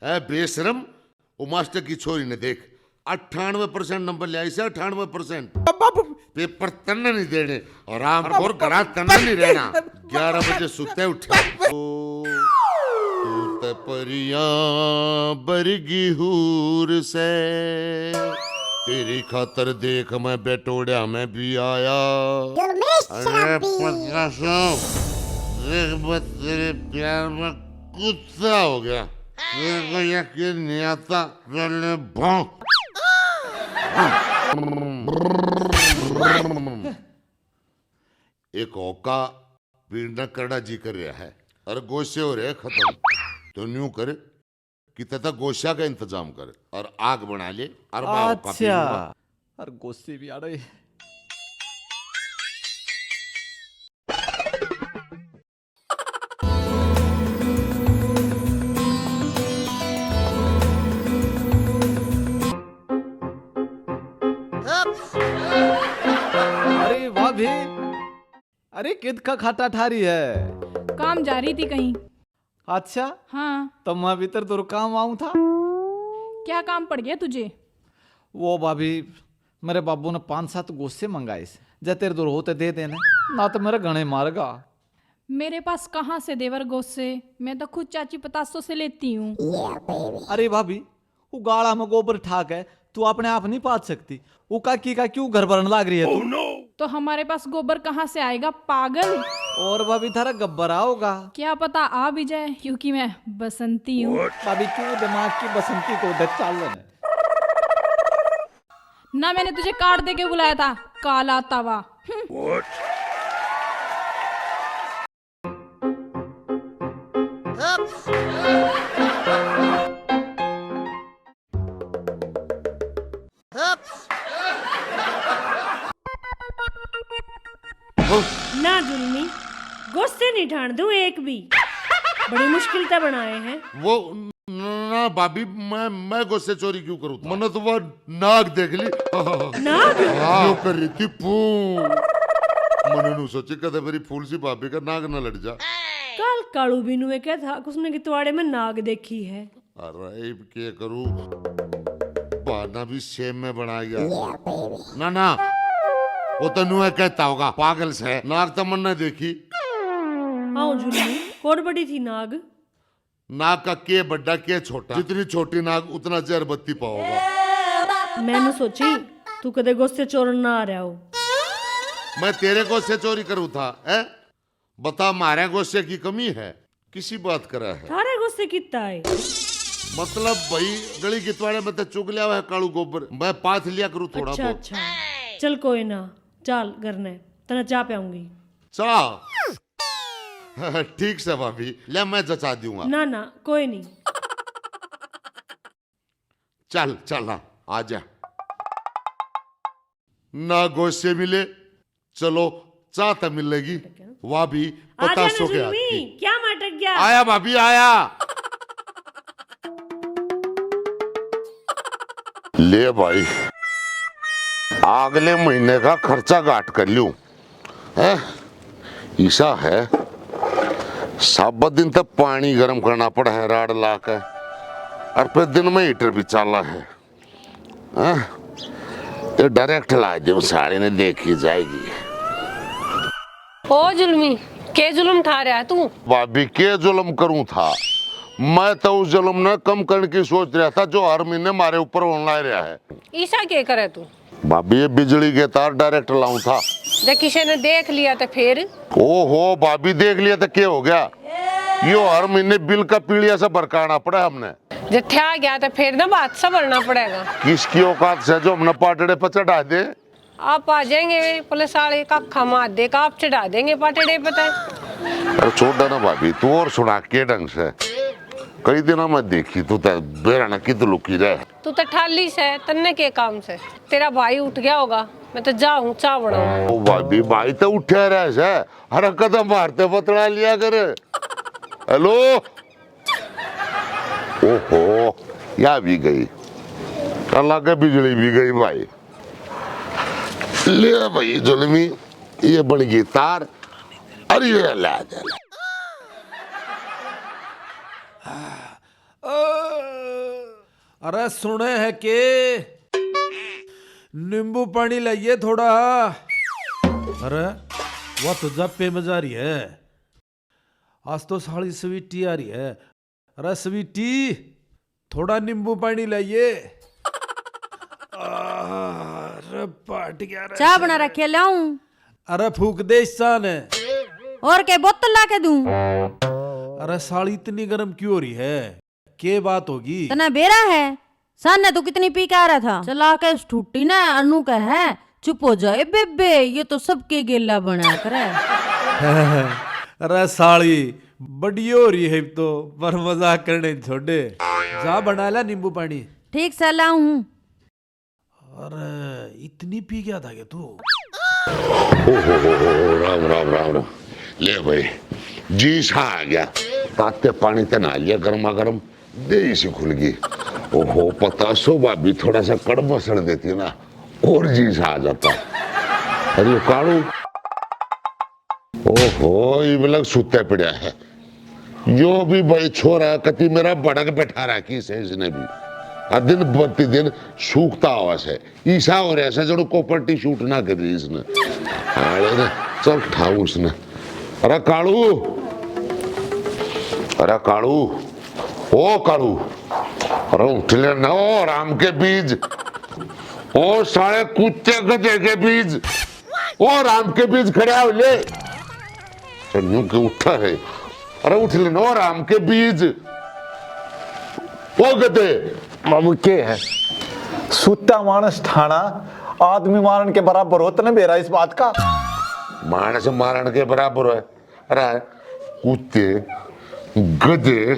है बेशरम। वो मास्टर की छोरी ने देख 98% नंबर ले आई से 98%। पेपर तन्ने नहीं देने और आम और घड़ा तन्ने नहीं रहना। 11 बजे सुते उठे तू परियां बरगी हूर से तेरी खातर देख मैं बेटोड़िया में भी आया। अरे तेरे प्यार में कुत्ता हो गया, तेरे को यकीन नहीं आता। चलने भौंक। एक औका पीड़ना करड़ा जी कर रहा है और गोशे हो रहे खत्म। तो न्यू कर कि तथा गोशा का इंतजाम कर और आग बना ले और अच्छा और गोशी भी आ रही। अरे वाह भी, अरे किद का खाटा ठारी है। काम जा रही थी कहीं। अच्छा हाँ, तो मैं भीतर तो काम आऊं था। क्या काम पड़ गया तुझे? वो भाभी मेरे बाबू ने 5-7 गोश्ते मंगाए से, जे तेरे दूर होते दे देने ना तो मेरे घने मारगा। मेरे पास कहाँ से देवर गोश्ते, मैं तो खुद चाची पतासों से लेती हूँ। अरे भाभी वो गाड़ा में गोबर ठाक है, तू अपने आप नहीं पाच सकती। वो का क्यों घर भरने लाग रही है तू? तो हमारे पास गोबर कहाँ से आएगा पागल? और भाभी थारा गब्बरा होगा। क्या पता आ भी जाए, क्योंकि मैं बसंती हूँ। भाभी क्यों दिमाग की बसंती को उधर चाल रहे हैं? ना मैंने तुझे कार्ड दे के बुलाया था काला तवा। ना जुल्मी गुस्से नहीं ठाण दूं एक भी। बड़ी मुश्किल से बनाए हैं वो ना भाभी। मैं गोश्ते चोरी क्यों करूँ? मैंने तो वो नाग देख ली। नाग क्यों कर रही थी फू? मैंने नु सोची कदे मेरी फूल सी भाभी का नाग ना लड़ जा। कल कालू बीनू में क्या था उसने कितवाड़े में नाग देखी है। अरे क्या करूँ, बहाना भी सेम में बना गया। ना वो तो नुए कहता होगा पागल से, नाग तो मन ने देखी। आओ जुल्मी कौन बड़ी थी नाग? नाग का के बड्डा के छोटा, जितनी छोटी नाग उतना जहर बत्ती पाओगा। मैंने सोची तू कदे गुस्से चोरन ना आ रहा हो। मैं तेरे गोश्ते चोरी करूँ था है? बता मारे गोश्ते की कमी है? किसी बात करा है? थारे गुस्से कितना है? मतलब भाई गली गितवाड़े में तो चुग लिया हुआ है कालू गोबर, मैं पाथ लिया करूँ थोड़ा अच्छा बहुत। अच्छा चल कोई ना, चल घर ने तना चाह पियाऊंगी। चाह ठीक से भाभी, ले मैं जचा दूंगा। ना ना कोई नहीं। चल चल हाँ आजा। ना गोश्ते मिले चलो चाह तो मिलेगी। वह भी आजा ना 500 के हाथ जुल्मी, की। क्या मटक गया? आया भाभी आया। ले भाई अगले महीने का खर्चा गाट कर लूं है। ईसा है सब दिन तक पानी गर्म करना पड़ा है राड ला के, और फिर दिन में हीटर भी चाला है। ये डायरेक्ट ला दो, साड़ी ने देखी जाएगी। ओ जुल्मी के जुल्म ठा रहा है तू? भाभी के जुल्म करूं था? मैं तो उस जुल्म ने कम करने की सोच रहा था जो हर महीने मारे ऊपर होने रहा है। ईसा के करे तू? भाभी ये बिजली के तार डायरेक्ट लाऊं था। जब किसी ने देख लिया तो फिर? ओहो भाभी देख लिया तो क्या हो गया? यो हर महीने बिल का पीड़िया से भरकाना पड़ा हमने। जब आ गया तो फिर ना बात संभलना पड़ेगा। किसकी औकात से जो हमने पाटड़े पर चढ़ा दे? आप आ जाएंगे पुलिस वाले का मार दे का आप चढ़ा देंगे पाटड़े पे। अरे छोड़ ना भाभी, तू और सुना के ढंग से। कई दिनों में देखी तू तो बेराना की तो लुकी रहे। तू तो ठाली से तन्ने के काम से तेरा भाई उठ गया होगा, मैं तो जाऊं चाह बनाऊं। ओ भाई तो उठे रहे से, हर कदम मारते बतला लिया करे। हेलो ओहो या भी गई, अल्लाह के बिजली भी गई भाई। ले भाई जुल्मी ये बन गई तार। अरे ये ला अरे सुने है के नींबू पानी लाइए थोड़ा। अरे वह तो जप्पे में जा रही है। आज तो साली स्वीटी आ रही है। अरे स्वीटी थोड़ा नींबू पानी लाइए। अरे पाट गया रे। चाय बना रखी है, लाऊं? अरे फूक दे इस चाह ने। और क्या बोतल ला के दूं? अरे साली इतनी गर्म क्यों हो रही है? के बात होगी? तना बेरा है सन ने तो कितनी पी के आ रहा था। चला के ठुट्टी ना अनु का है चुप हो जाए बेबे, ये तो सबके गेला बना करे। अरे साली बड़ी हो रही है तो, पर मजाक करने छोड़े। जा बना ला नींबू पानी। ठीक से लाऊं। अरे इतनी पी गया था क्या तू? ओहो राम राम राम राम। ले भाई जी सा आ गया। ताते पानी ते नहा लिया गर्मा गर्म, दे सी खुल गई। ओहो पता सुबह भी थोड़ा सा कड़वा सड़ देती ना, और जी सा आ जाता। अरे कालू ओहो ये मतलब सुते पड़ा है। यो भी भाई छोरा कति मेरा बड़क बैठा रखी से इसने भी। दिन प्रतिदिन सूखता हुआ से ईसा हो रहा है जो कोपर्टी शूट ना कर रही इसने। आले ने चल ठाऊ उसने। अरे कालू, अरे कालू, ओ कालू, अरे उठ ले ना। ओ राम के बीज, ओ साले कुत्ते गधे के बीज, ओ राम के बीज खड़ा हो ले। चल यूं के उठा है। अरे उठ ले ना राम के बीज। ओ गधे बाबू के है सुता मानस ठाना आदमी मारन के बराबर होता ना बेरा इस बात का। मानस मारण के बराबर है। अरे कुत्ते गधे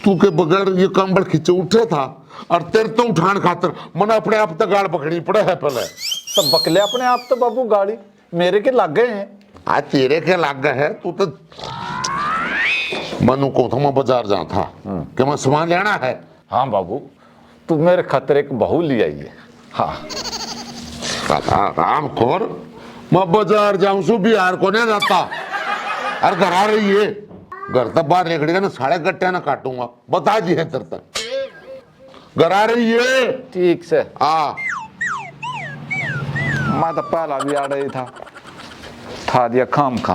तू के बगैर ये कंबल खींचे उठे था, और तेरे तो उठान खातर मन अपने आप तक गाड़ पकड़ी पड़े है पहले। तो बकले अपने आप तो बाबू गाड़ी मेरे के लग गए हैं। आज तेरे के लाग गए है। तू तो मनु को था मैं बाजार जा था कि मैं सामान लेना है। हाँ बाबू तू मेरे खतरे के बहू ले आइए। हाँ राम खोर, मैं बाजार जाऊं सु बिहार को नहीं जाता। अरे घर आ रही है, घर तक बाहर निकलेगा ना साढ़े गट्टे ना काटूंगा, बता दी है तेरे तक। घर आ रही है ठीक से। हाँ मैं तो पहला भी आ रही था दिया खाम खा।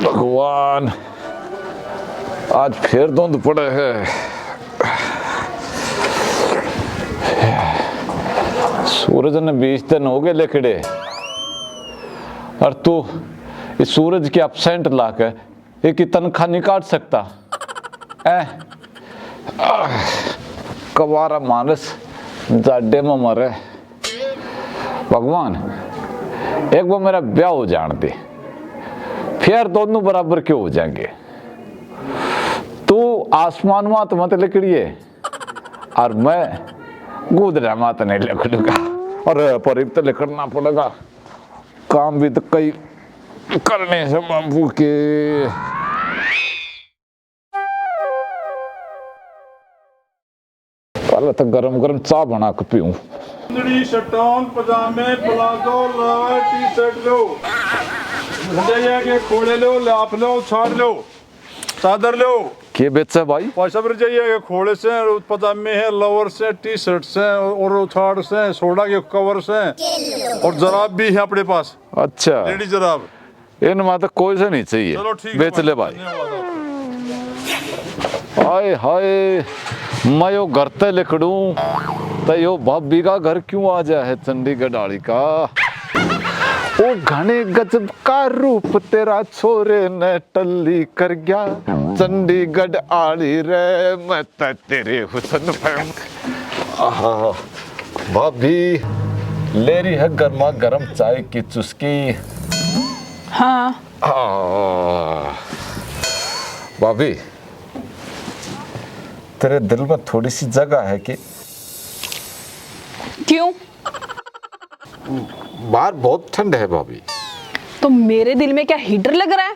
भगवान आज फिर धुंध पड़े है। सूरज ने 20 दिन हो गए लेकड़े, और तू इस सूरज के अपसेंट लाकर एक की तनख्वाह नहीं काट सकता। कवारा मानस जाडे में मरे। भगवान एक बार मेरा ब्याह हो जान दे, फिर दोनों बराबर क्यों हो जाएंगे। तू आसमान मात मत लिखड़िए और मैं गुदरा मात नहीं लिखूंगा। और पर तो लिखना पड़ेगा, काम भी तो कई करने से बाबू के। पहले तो गरम गरम चाय बना के पीऊं। शर्टों पजामे प्लाजो लोअर टी शर्ट लो, के खोले लो, लाफ लो, छाड़ लो, चादर लो। के बेचे भाई? पैसा भर जाइए खोले से, पजामे है, लोअर से, टी शर्ट से, और छाड़ से, सोडा के कवर से, और जराब भी है अपने पास। अच्छा रेडी जराब। इनमें तो कोई से नहीं चाहिए। चलो ठीक बेच ले भाई। हाय हाय मैं यो घर ते लिखड़ू तो यो भाभी का घर क्यों आ जाए है चंडीगढ़ आली का। ओ घने गजब का रूप तेरा छोरे ने टल्ली कर गया, चंडीगढ़ आली रे मैं तो तेरे हुसन पे। भाभी ले रही है गर्मा गर्म चाय की चुस्की। हाँ भाभी तेरे दिल में थोड़ी सी जगह है कि? क्यों? बाहर बहुत ठंड है भाभी। तो मेरे दिल में क्या हीटर लग रहा है?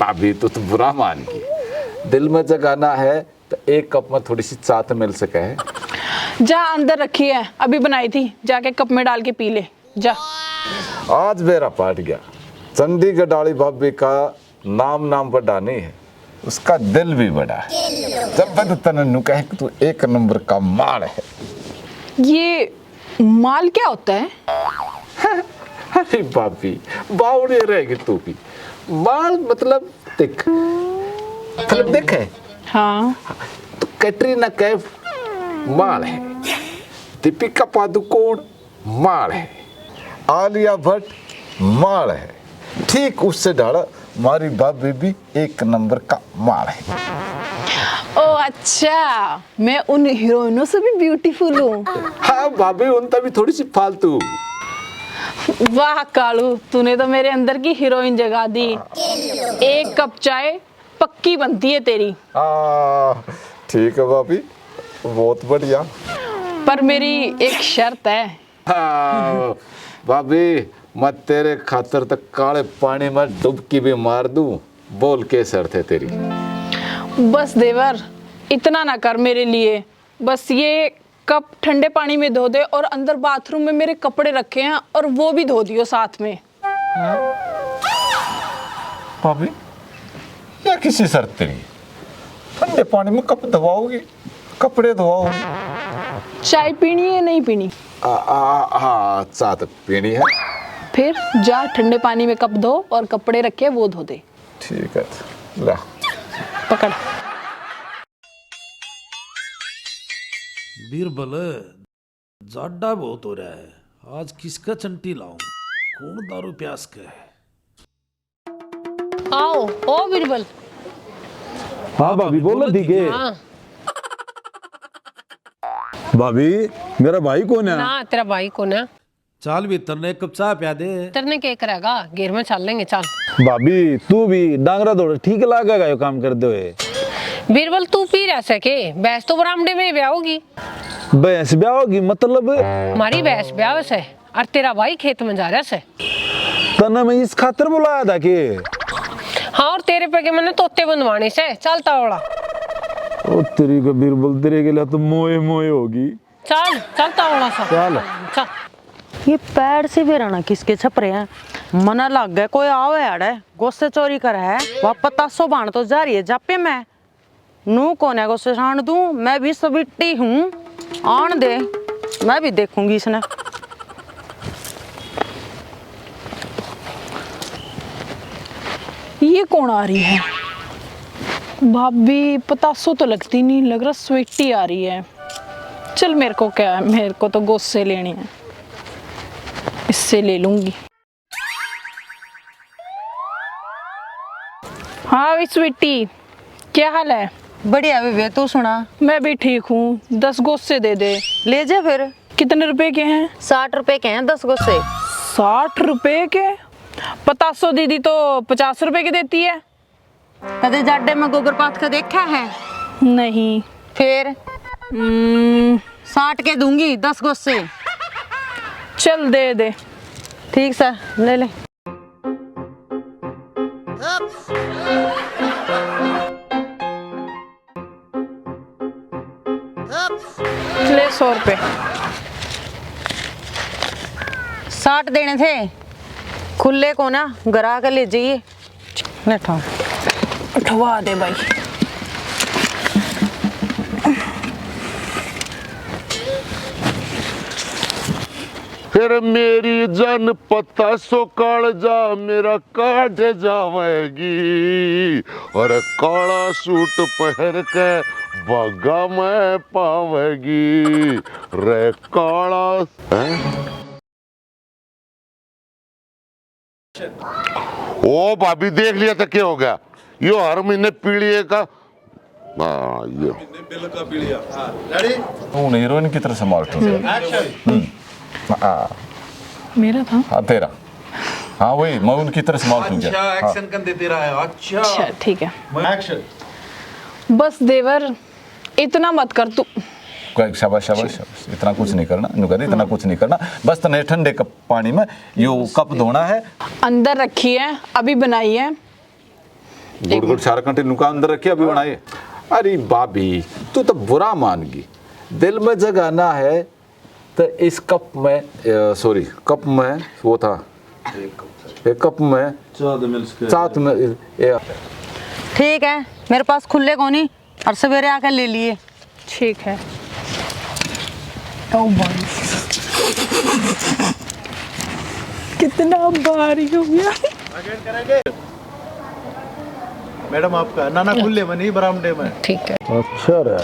भाभी तो बुरा मान गई। दिल में जगाना है तो एक कप में थोड़ी सी चाय तो मिल सके है। जा अंदर रखी है, अभी बनाई थी, जाके कप में डाल के पी ले जा। आज मेरा पाट गया। चंडीगढ़ वाली भाभी का नाम बड़ा नहीं है, उसका दिल भी बड़ा है। जब मैं तन्नू कहे कि तू एक नंबर का माल है। ये माल क्या होता है? अरे भाभी बावड़ी रहेगी तू भी। माल मतलब देख, फिल्म देखे? हाँ। तो कैटरीना कैफ माल है, दीपिका पादुकोण माल है, आलिया भट्ट माल है, ठीक उससे डाला हमारी भाभी भी एक नंबर का माल है। ओ अच्छा, मैं उन हीरोइनों से भी ब्यूटीफुल हूँ। हाँ भाभी, उनका भी थोड़ी सी फालतू। वाह कालू, तूने तो मेरे अंदर की हीरोइन जगा दी। एक कप चाय पक्की बनती है तेरी। ठीक है भाभी, बहुत बढ़िया। पर मेरी एक शर्त है। भाभी, मैं तेरे खातर तक काले पानी में डुबकी भी मार दूं। बोल के शर्त है तेरी? बस देवर, इतना ना कर मेरे लिए। बस ये कप ठंडे पानी में धो दे और अंदर बाथरूम में मेरे कपड़े रखे हैं और वो भी धो दियो साथ में। भाभी, या किसी शर्त तेरी? ठंडे पानी में कप धोवाओगी, कपड़े धोवाओगी? चाय पीनी है नहीं पीनी? हाँ, चाय तो पीनी है। फिर जा ठंडे पानी में कप धो और कपड़े रखे वो धो दे। ठीक है, ला पकड़। बीरबल, जाडा बहुत हो रहा है। आज किसका चंटी लाऊं? कौन दारू प्यास का है? आओ ओ बीरबल। हाँ भाभी, बोलो दीके। हाँ भाभी, मेरा भाई कौन है? ना, तेरा भाई कौन है? चाल भी तरने एक कप चाय पिया दे। तरने क्या करेगा, घेर में चल लेंगे। चल भाभी, तू भी डांगरा दौड़ ठीक लागेगा यो काम करते हुए। बीरबल, तू पी रह सके? भैंस तो बरामदे में ब्याह होगी। भैंस ब्याह होगी मतलब? हमारी भैंस ब्याह से और तेरा भाई खेत में जा रहा से। तना मैं इस खातर बुलाया था कि? हाँ, और तेरे पे के मैंने तोते बंधवाने से। चलता ओला। ओ तेरी का बीरबल, तेरे के लिए तो मोए मोए होगी। चल चलता ओला सा। चल चल। ये पैर से भी रहना किसके छपरे हैं? मना लग गया कोई आओ यार, गोस्से चोरी कर है। वह पतासो बाण तो जा रही है जापे मैं नू कौन है गोस्से छाण दूं? मैं भी सबिट्टी हूँ, आन दे, मैं भी देखूंगी इसने। ये कौन आ रही है? भाभी पतासो तो लगती नहीं, लग रहा स्वीटी आ रही है। चल, मेरे को क्या है, मेरे को तो गोस्से लेनी है, इससे ले लूंगी। हाँ भी स्वीटी, क्या हाल है? बढ़िया वे, तू सुना? मैं भी ठीक हूँ। 10 गोस्से दे दे। ले जा फिर। कितने रुपए के हैं? 60 रुपए के हैं 10 गोस्से। 60 रुपए के? पतासो दीदी तो 50 रुपए के देती है। कदे जाडे में गोबर पाथ का देखा है? नहीं। फिर 60 के दूंगी 10 गोस्से। चल दे दे। ठीक सर, ले ले। ले 100 रुपए। 60 देने थे, खुले को ना गरा कर ले जाइए। उठवा दे भाई। फिर मेरी जन पता सो काल जा मेरा काट जावेगी और काला सूट पहन के बगा में पावेगी रे काला। ओ भाभी, देख लिया था क्या हो गया? यो हर महीने पीड़िए का ये बिल का पीड़िया। रेडी? तू हीरोइन की तरह संभाल तू। मेरा था? हाँ तेरा। हाँ वही, मैं उनकी तरह संभाल तू। अच्छा, एक्शन कर देते रहा है। अच्छा ठीक है। एक्शन। बस देवर, इतना मत कर तू। शाबाश शाबाश शाबाश, इतना कुछ नहीं करना नुकर, इतना कुछ नहीं करना। बस तने ठंडे कप पानी में यो कप धोना है। अंदर रखी है, अभी बनाई है। गुड़ गुड़ 4 घंटे नुका अंदर रखी, अभी बनाई। अरे भाभी, तू तो बुरा मान गई। दिल में जगाना है तो इस कप में सॉरी कप में वो था एक कप में साथ में ठीक है, मेरे पास खुले कोनी और सवेरे आकर ले लिए। ठीक है। कितना भारी हो गया। मैडम आपका नाना खुले में नहीं बरामदे में। ठीक है। अच्छा रे,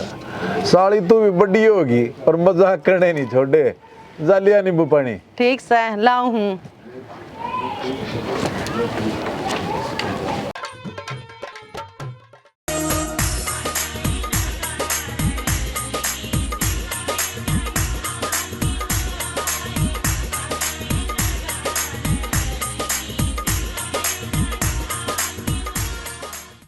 साली तू भी बड़ी होगी और मजाक करने नहीं छोड़े। जालिया नींबू पानी। ठीक से लाऊं हूँ।